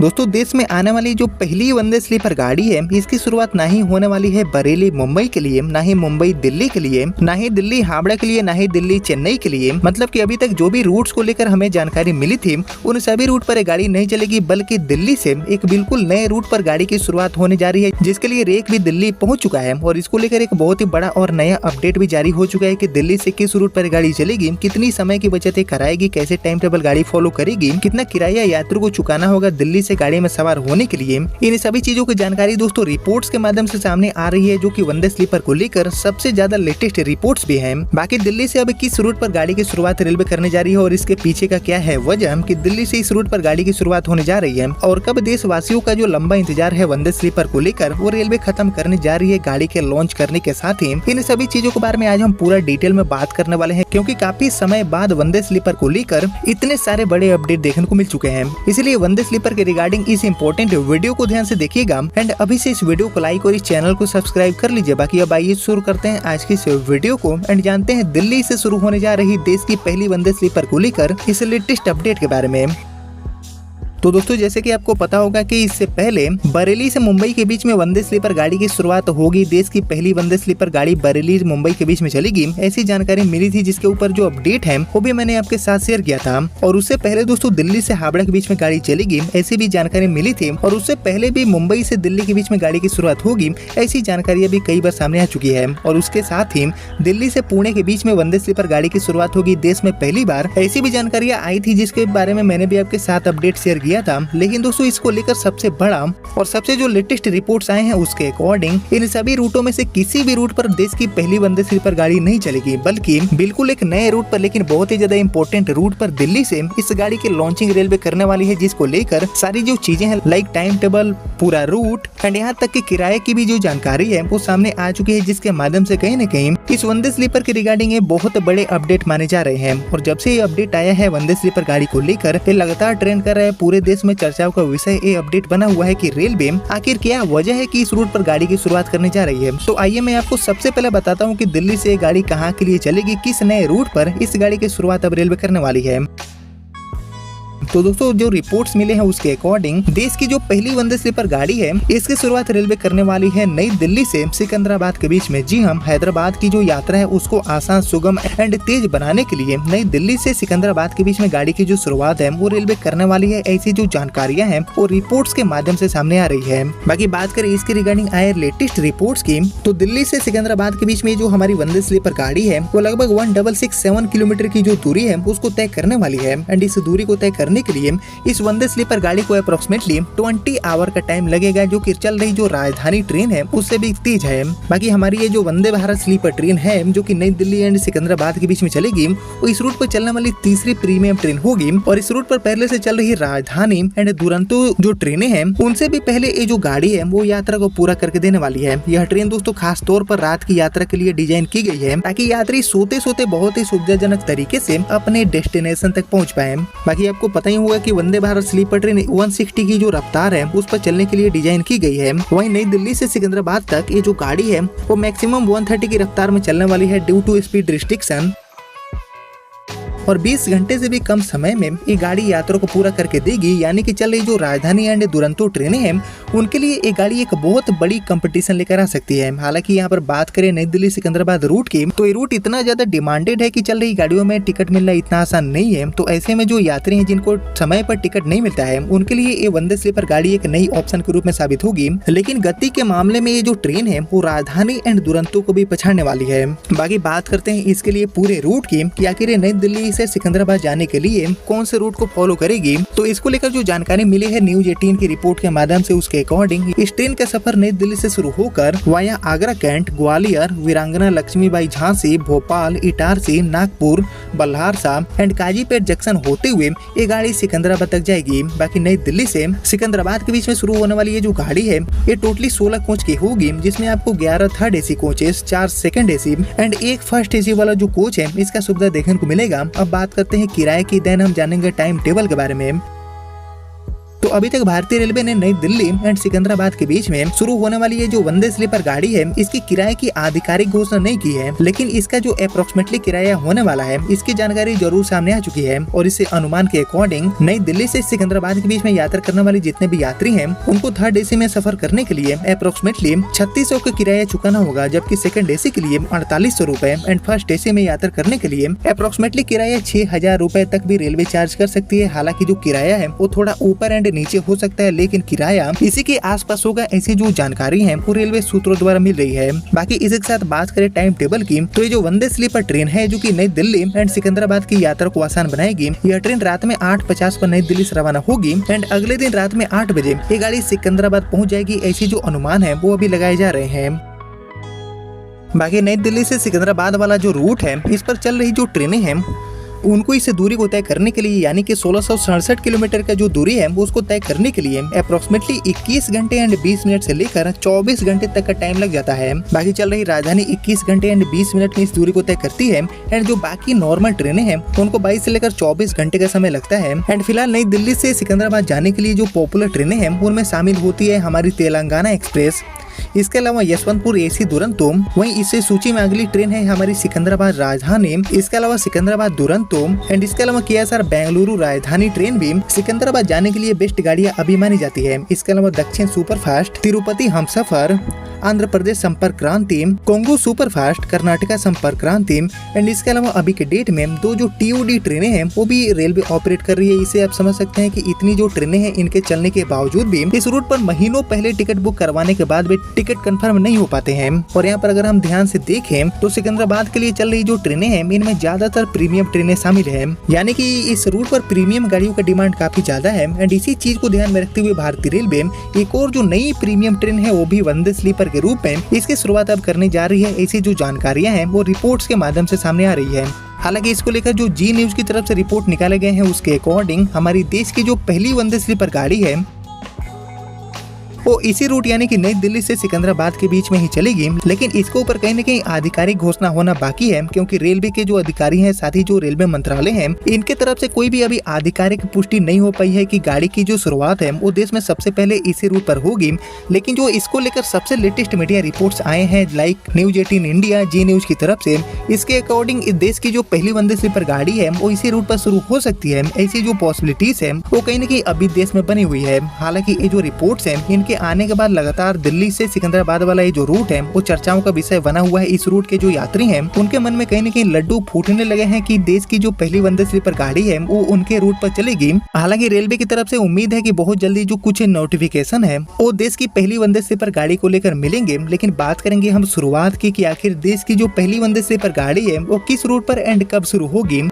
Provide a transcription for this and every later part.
दोस्तों देश में आने वाली जो पहली वंदे स्लीपर गाड़ी है, इसकी शुरुआत ना ही होने वाली है बरेली मुंबई के लिए, ना ही मुंबई दिल्ली के लिए, ना ही दिल्ली हावड़ा के लिए, ना ही दिल्ली चेन्नई के लिए। मतलब कि अभी तक जो भी रूट्स को लेकर हमें जानकारी मिली थी, उन सभी रूट पर गाड़ी नहीं चलेगी, बल्कि दिल्ली से एक बिल्कुल नए रूट पर गाड़ी की शुरुआत होने जा रही है, जिसके लिए रेक भी दिल्ली पहुंच चुका है। और इसको लेकर एक बहुत ही बड़ा और नया अपडेट भी जारी हो चुका है कि दिल्ली से किस रूट पर गाड़ी चलेगी, कितनी समय की बचत कराएगी, कैसे टाइम टेबल गाड़ी फॉलो करेगी, कितना किराया यात्री को चुकाना होगा दिल्ली से गाड़ी में सवार होने के लिए। इन सभी चीजों की जानकारी दोस्तों रिपोर्ट्स के माध्यम से सामने आ रही है, जो कि वंदे स्लीपर को लेकर सबसे ज्यादा लेटेस्ट रिपोर्ट्स भी हैं। बाकी दिल्ली से अब किस रूट पर गाड़ी की शुरुआत रेलवे करने जा रही है और इसके पीछे का क्या है वजह कि दिल्ली से इस रूट पर गाड़ी की शुरुआत होने जा रही है, और कब देशवासियों का जो लंबा इंतजार है वंदे स्लीपर को लेकर वो रेलवे खत्म करने जा रही है गाड़ी के लॉन्च करने के साथ ही। इन सभी चीजों के बारे में आज हम पूरा डिटेल में बात करने वाले हैं, क्योंकि काफी समय बाद वंदे स्लीपर को लेकर इतने सारे बड़े अपडेट देखने को मिल चुके हैं। इसलिए वंदे स्लीपर के रिगार्डिंग इस इंपॉर्टेंट वीडियो को ध्यान से देखिएगा एंड अभी से इस वीडियो को लाइक और इस चैनल को सब्सक्राइब कर लीजिए। बाकी अब आइए शुरू करते हैं आज की इस वीडियो को एंड जानते हैं दिल्ली से शुरू होने जा रही देश की पहली वंदे स्लीपर को लेकर इस लेटेस्ट अपडेट के बारे में। तो दोस्तों जैसे कि आपको पता होगा कि इससे पहले बरेली से मुंबई के बीच में वंदे स्लीपर गाड़ी की शुरुआत होगी। देश की पहली वंदे स्लीपर गाड़ी बरेली से मुंबई के बीच में चलेगी, ऐसी जानकारी मिली थी, जिसके ऊपर जो अपडेट है वो भी मैंने आपके साथ शेयर किया था। और उससे पहले दोस्तों दिल्ली से हावड़ा के बीच में गाड़ी चलेगी, ऐसी भी जानकारी मिली थी। और उससे पहले भी मुंबई से दिल्ली के बीच में गाड़ी की शुरुआत होगी, ऐसी जानकारी अभी कई बार सामने आ चुकी है। और उसके साथ ही दिल्ली से पुणे के बीच में वंदे स्लीपर गाड़ी की शुरुआत होगी देश में पहली बार, ऐसी भी जानकारियां आई थी, जिसके बारे में मैंने भी आपके साथ अपडेट शेयर किया था। लेकिन दोस्तों इसको लेकर सबसे बड़ा और सबसे जो लेटेस्ट रिपोर्ट्स आए हैं उसके अकॉर्डिंग इन सभी रूटों में से किसी भी रूट पर देश की पहली वंदे स्लीपर गाड़ी नहीं चलेगी, बल्कि बिल्कुल एक नए रूट पर, लेकिन बहुत ही ज्यादा इंपॉर्टेंट रूट पर दिल्ली से इस गाड़ी की लॉन्चिंग रेलवे करने वाली है, जिसको लेकर सारी जो चीजें हैं लाइक टाइम टेबल, पूरा रूट एंड यहाँ तक कि किराए की भी जो जानकारी है वो सामने आ चुकी है, जिसके माध्यम से कहीं न कहीं इस वंदे स्लीपर के रिगार्डिंग बहुत बड़े अपडेट माने जा रहे हैं। और जब से ये अपडेट आया है वंदे स्लीपर गाड़ी को लेकर, ये लगातार ट्रेंड कर रहा है, पूरे देश में चर्चाओं का विषय ये अपडेट बना हुआ है कि रेलवे आखिर क्या वजह है कि इस रूट पर गाड़ी की शुरुआत करने जा रही है। तो आइए मैं आपको सबसे पहले बताता हूँ कि दिल्ली से गाड़ी कहाँ के लिए चलेगी, किस नए रूट पर इस गाड़ी की शुरुआत अब रेलवे करने वाली है। तो दोस्तों जो रिपोर्ट्स मिले हैं उसके अकॉर्डिंग देश की जो पहली वंदे स्लीपर गाड़ी है इसकी शुरुआत रेलवे करने वाली है नई दिल्ली से सिकंदराबाद के बीच में। जी हम हैदराबाद की जो यात्रा है उसको आसान, सुगम एंड तेज बनाने के लिए नई दिल्ली से सिकंदराबाद के बीच में गाड़ी की जो शुरुआत है वो रेलवे करने वाली है। ऐसी जो जानकारियां हैं वो रिपोर्ट्स के माध्यम से सामने आ रही है। बाकी बात करें इसके रिगार्डिंग आए लेटेस्ट रिपोर्ट्स की, तो दिल्ली से सिकंदराबाद के बीच में जो हमारी वंदे स्लीपर गाड़ी है वो लगभग 1667 किलोमीटर की जो दूरी है उसको तय करने वाली है। एंड इस दूरी को तय करने के लिए इस वंदे स्लीपर गाड़ी को अप्रोक्सीमेटली 20 आवर का टाइम लगेगा, जो कि चल रही जो राजधानी ट्रेन है उससे भी तेज है। बाकी हमारी ये जो वंदे भारत स्लीपर ट्रेन है जो कि नई दिल्ली एंड सिकंदराबाद के बीच में चलेगी, वो इस रूट पर चलने वाली तीसरी प्रीमियम ट्रेन होगी। और इस रूट पर पहले से चल रही राजधानी एंड दुरंतो जो ट्रेनें हैं उनसे भी पहले ये जो गाड़ी है वो यात्रा को पूरा करके देने वाली है। यह ट्रेन दोस्तों खास तौर पर रात की यात्रा के लिए डिजाइन की गई है, ताकि यात्री सोते सोते बहुत ही सुविधाजनक तरीके से अपने डेस्टिनेशन तक पहुँच पाए। बाकी आपको पता ही होगा कि वंदे भारत स्लीपर ट्रेन 160 की जो रफ्तार है उस पर चलने के लिए डिजाइन की गई है। वहीं नई दिल्ली से सिकंदराबाद तक ये जो गाड़ी है वो मैक्सिमम 130 की रफ्तार में चलने वाली है ड्यू टू स्पीड रिस्ट्रिक्शन। और 20 घंटे से भी कम समय में ये गाड़ी यात्रा को पूरा करके देगी, यानी कि चल रही जो राजधानी एंड दुरंतो ट्रेनें हैं उनके लिए ये गाड़ी एक बहुत बड़ी कंपटीशन लेकर आ सकती है। हालांकि यहाँ पर बात करें नई दिल्ली सिकंदराबाद रूट की, तो ये रूट इतना ज्यादा डिमांडेड है कि चल रही गाड़ियों में टिकट मिलना इतना आसान नहीं है। तो ऐसे में जो यात्री हैं जिनको समय पर टिकट नहीं मिलता है उनके लिए ये वंदे स्लीपर गाड़ी एक नई ऑप्शन के रूप में साबित होगी। लेकिन गति के मामले में ये जो ट्रेन है वो राजधानी एंड दुरंतो को भी पछाड़ने वाली है। बाकी बात करते हैं इसके लिए पूरे रूट की कि आखिर नई दिल्ली से सिकंदराबाद जाने के लिए कौन से रूट को फॉलो करेगी। तो इसको लेकर जो जानकारी मिली है न्यूज 18 की रिपोर्ट के माध्यम से, उसके अकॉर्डिंग इस ट्रेन का सफर नई दिल्ली से शुरू होकर वाया आगरा कैंट, ग्वालियर, वीरांगना लक्ष्मीबाई झांसी, भोपाल, इटारसी, नागपुर, बल्हारसा एंड काजीपेट जंक्शन होते हुए ये गाड़ी सिकंदराबाद तक जाएगी। बाकी नई दिल्ली से सिकंदराबाद के बीच में शुरू होने वाली ये जो गाड़ी है ये टोटली 16 कोच की होगी, जिसमें आपको 11 third AC coaches, 4 second AC and एक फर्स्ट एसी वाला जो कोच है इसका सुविधा देखने को मिलेगा। अब बात करते हैं किराए की, देन हम जानेंगे टाइम टेबल के बारे में। तो अभी तक भारतीय रेलवे ने नई दिल्ली एंड सिकंदराबाद के बीच में शुरू होने वाली ये जो वंदे स्लीपर गाड़ी है इसकी किराए की आधिकारिक घोषणा नहीं की है, लेकिन इसका जो अप्रोक्सीमेटली किराया होने वाला है इसकी जानकारी जरूर सामने आ चुकी है। और इस अनुमान के अकॉर्डिंग नई दिल्ली से सिकंदराबाद के बीच में यात्रा करने वाले जितने भी यात्री हैं उनको थर्ड एसी में सफर करने के लिए अप्रोक्सीमेटली 3600 का किराया चुकाना होगा, जबकि सेकंड एसी के लिए 4800 रूपए एंड फर्स्ट एसी में यात्रा करने के लिए अप्रोक्सीमेटली किराया 6000 रूपए तक भी रेलवे चार्ज कर सकती है। हालांकि जो किराया है वो थोड़ा ऊपर एंड नीचे हो सकता है, लेकिन किराया इसी के आसपास होगा, ऐसी जो जानकारी है वो रेलवे सूत्रों द्वारा मिल रही है। बाकी इसके साथ बात करें टाइम टेबल की, तो ये जो वंदे स्लीपर ट्रेन है जो कि नई दिल्ली एंड सिकंदराबाद की यात्रा को आसान बनाएगी। यह ट्रेन रात में 8:50 पर नई दिल्ली से रवाना होगी एंड अगले दिन रात में 8 बजे ये गाड़ी सिकंदराबाद पहुंच जाएगी। ऐसी जो अनुमान है वो अभी लगाए जा रहे हैं। बाकी नई दिल्ली से सिकंदराबाद वाला जो रूट है इस पर चल रही जो ट्रेनें हैं उनको इस दूरी को तय करने के लिए यानी कि 1667 किलोमीटर का जो दूरी है वो उसको तय करने के लिए अप्रोक्सीमेटली 21 घंटे एंड 20 मिनट से लेकर 24 घंटे तक का टाइम लग जाता है। बाकी चल रही राजधानी 21 घंटे एंड 20 मिनट में इस दूरी को तय करती है एंड जो बाकी नॉर्मल ट्रेनें हैं उनको 22 से लेकर 24 घंटे का समय लगता है। एंड फिलहाल नई दिल्ली से सिकंदराबाद जाने के लिए जो पॉपुलर ट्रेनें हैं उनमें शामिल होती है हमारी तेलंगाना एक्सप्रेस, इसके अलावा यशवंतपुर एसी दुरंतो, वहीं इससे सूची में अगली ट्रेन है हमारी सिकंदराबाद राजधानी, इसके अलावा सिकंदराबाद दुरंतो एंड इसके अलावा KSR बेंगलुरु राजधानी ट्रेन भी सिकंदराबाद जाने के लिए बेस्ट गाड़ियां अभी मानी जाती है। इसके अलावा दक्षिण सुपरफास्ट, तिरुपति हमसफर, आंध्र प्रदेश संपर्क क्रांति, कोंगू सुपरफास्ट, कर्नाटका संपर्क क्रांति एंड इसके अलावा अभी के डेट में 2 जो TOD ट्रेनें हैं वो भी रेलवे ऑपरेट कर रही है। इसे आप समझ सकते हैं कि इतनी जो ट्रेनें हैं इनके चलने के बावजूद भी इस रूट पर महीनों पहले टिकट बुक करवाने के बाद भी टिकट कंफर्म नहीं हो पाते हैं। और यहाँ पर अगर हम ध्यान से देखें तो सिकंदराबाद के लिए चल रही जो ट्रेनें हैं इनमें ज्यादातर प्रीमियम ट्रेनें शामिल है, यानी कि इस रूट पर प्रीमियम गाड़ियों का डिमांड काफी ज्यादा है। एंड इसी चीज को ध्यान में रखते हुए भारतीय रेलवे एक और जो नई प्रीमियम ट्रेन है वो भी वंदे स्लीपर के रूप में इसकी शुरुआत अब करने जा रही है। ऐसी जो जानकारियां हैं वो रिपोर्ट्स के माध्यम से सामने आ रही है। हालांकि इसको लेकर जो जी न्यूज की तरफ से रिपोर्ट निकाले गए हैं उसके अकॉर्डिंग हमारी देश की जो पहली वंदे स्लीपर गाड़ी है वो इसी रूट यानी कि नई दिल्ली से सिकंदराबाद के बीच में ही चलेगी, लेकिन इसके ऊपर कहीं न कहीं आधिकारिक घोषणा होना बाकी है, क्योंकि रेलवे के जो अधिकारी हैं साथ ही जो रेलवे मंत्रालय है इनके तरफ से कोई भी अभी आधिकारिक पुष्टि नहीं हो पाई है कि गाड़ी की जो शुरुआत है वो देश में सबसे पहले इसी रूट पर होगी। लेकिन जो इसको लेकर सबसे लेटेस्ट मीडिया रिपोर्ट्स आए हैं लाइक न्यूज 18 इंडिया, जी न्यूज की तरफ से, इसके अकॉर्डिंग इस देश की जो पहली वंदे स्लीपर गाड़ी है वो इसी रूट पर शुरू हो सकती है। ऐसी जो पॉसिबिलिटीज है वो कहीं न कहीं अभी देश में बनी हुई है। हालांकि ये जो रिपोर्ट्स है के आने के बाद लगातार दिल्ली से सिकंदराबाद वाला ये जो रूट है वो चर्चाओं का विषय बना हुआ है। इस रूट के जो यात्री हैं उनके मन में कहीं न कहीं लड्डू फूटने लगे हैं कि देश की जो पहली वंदे स्लीपर गाड़ी है वो उनके रूट पर चलेगी। हालांकि रेलवे की तरफ से उम्मीद है कि बहुत जल्दी जो कुछ नोटिफिकेशन है वो देश की पहली वंदे स्लीपर गाड़ी को लेकर मिलेंगे। लेकिन बात करेंगे हम शुरुआत की कि आखिर देश की जो पहली वंदे स्लीपर गाड़ी है वो किस रूट पर एंड कब शुरू होगी।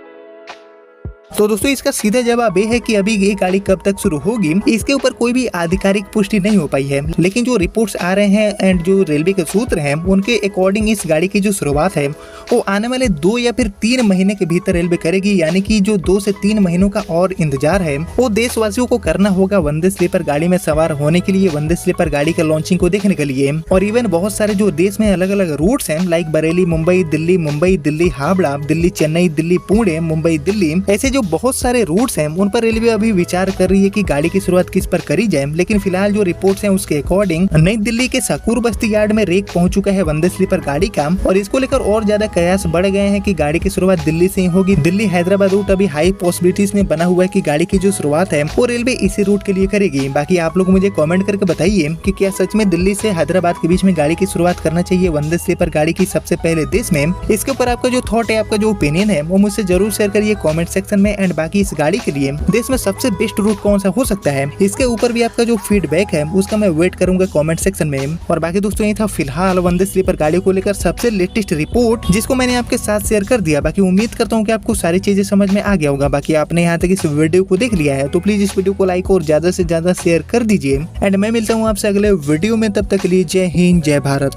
तो दोस्तों इसका सीधा जवाब ये है कि अभी ये गाड़ी कब तक शुरू होगी इसके ऊपर कोई भी आधिकारिक पुष्टि नहीं हो पाई है। लेकिन जो रिपोर्ट्स आ रहे हैं एंड जो रेलवे के सूत्र हैं उनके अकॉर्डिंग इस गाड़ी की जो शुरुआत है वो आने वाले 2 या फिर 3 महीने के भीतर रेलवे करेगी, यानी कि जो 2 से 3 महीनों का और इंतजार है वो देशवासियों को करना होगा वंदे स्लीपर गाड़ी में सवार होने के लिए, वंदे स्लीपर गाड़ी का लॉन्चिंग को देखने के लिए। और इवन बहुत सारे जो देश में अलग अलग रूट्स हैं लाइक बरेली मुंबई, दिल्ली हावड़ा, दिल्ली चेन्नई, दिल्ली पुणे, मुंबई दिल्ली, ऐसे जो बहुत सारे रूट्स हैं उन पर रेलवे अभी विचार कर रही है कि गाड़ी की शुरुआत किस पर करी जाए। लेकिन फिलहाल जो रिपोर्ट्स हैं उसके अकॉर्डिंग नई दिल्ली के सकूर बस्ती यार्ड में रेक पहुंच चुका है वंदे स्लीपर गाड़ी का, और इसको लेकर और ज्यादा कयास बढ़ गए हैं कि गाड़ी की शुरुआत दिल्ली से ही होगी। दिल्ली हैदराबाद रूट अभी हाई पॉसिबिलिटीज में बना हुआ है कि गाड़ी की जो शुरुआत है वो रेलवे इसी रूट के लिए करेगी। बाकी आप लोग मुझे कमेंट करके बताइए कि क्या सच में दिल्ली से हैदराबाद के बीच में गाड़ी की शुरुआत करना चाहिए वंदे स्लीपर गाड़ी की सबसे पहले देश में। इसके ऊपर आपका जो थॉट है, आपका जो ओपिनियन है वो मुझसे जरूर शेयर करिए कॉमेंट सेक्शन में। एंड बाकी इस गाड़ी के लिए देश में सबसे बेस्ट रूट कौन सा हो सकता है इसके ऊपर भी आपका जो फीडबैक है उसका मैं वेट करूंगा कमेंट सेक्शन में। और बाकी दोस्तों ये था फिलहाल वंदे स्लीपर गाड़ी को लेकर सबसे लेटेस्ट रिपोर्ट जिसको मैंने आपके साथ शेयर कर दिया। बाकी उम्मीद करता हूँ कि आपको सारी चीजें समझ में आ गया होगा। बाकी आपने यहाँ तक इस वीडियो को देख लिया है तो प्लीज इस वीडियो को लाइक और ज्यादा से ज्यादा शेयर कर दीजिए। एंड मैं मिलता हूँ आपसे अगले वीडियो में, तब तक के लिए जय हिंद जय भारत।